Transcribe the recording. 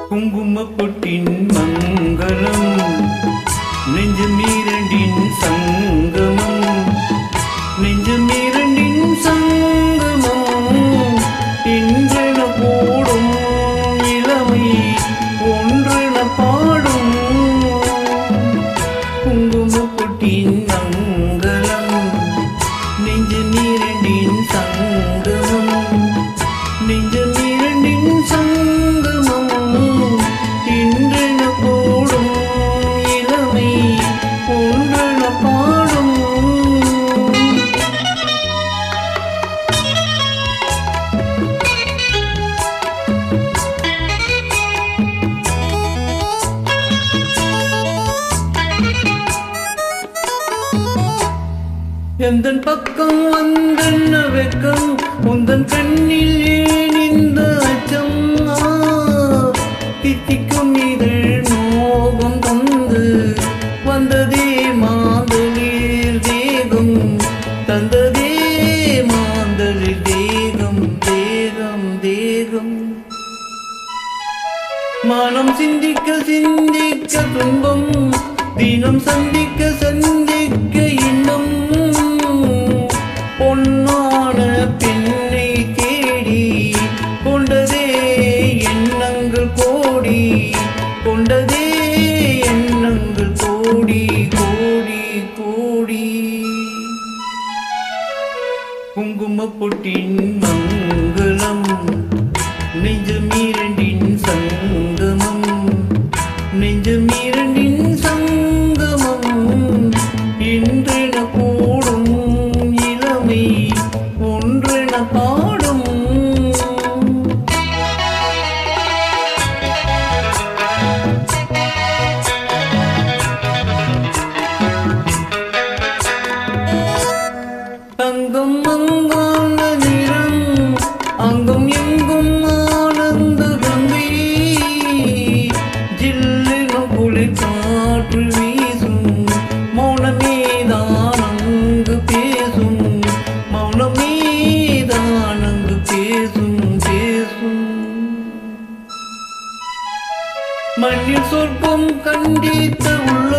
குங்குமப்பொட்டின் மங்களம் நெஞ்சமீரண்டின் சங்கமம் நெஞ்சமீரண்டின் சங்கமம் இன்றென போடும் இளமை ஒன்றென பாடும் குங்குமப்பொட்டின் மங்களம் நெஞ்சமீரண்டின் சங்கமம் நெஞ்சமீரண்டின் சங்கமம் இன்றென போடும் இளமை ஒன்றென பாடும். எந்தன் பக்கம் வந்தென்ன வெக்கம் உந்தன் கண்ணில் ஏன் இந்த அச்சம் தித்திக்கும் இதழ் மோகம் தந்து வந்ததே மாந்தளிர் தேகம் தந்ததே மாந்தளிர் தேகம் தேகம் தேகம் மனம் சிந்திக்க சிந்திக்க துன்பம் தினம் சந்திக்க சந்திக்க இன்பம் பொன்னான பெண்ணை தேடி கொண்டதே எண்ணங்கள் கோடி கொண்டதே எண்ணங்கள் கோடி கோடி கோடி குங்குமப்பொட்டின் மங்களம் நெஞ்சமீரண்டின் சங்கமம் நெஞ்சமீரண்டின் சங்கமம் இன்றென கூடும் இளமை ஒன்றென பாடும். தங்கம் அங்கான நிறம் அங்கும் எங்கும் ஆனந்த கங்கை ஜில்லென குளிர் காற்று வீசும் மௌனமேதான் அங்கு பேசும் மௌனமேதான் அங்கு பேசும் பேசும். மண்ணில் சொர்க்கம் கண்டித்த உள்ள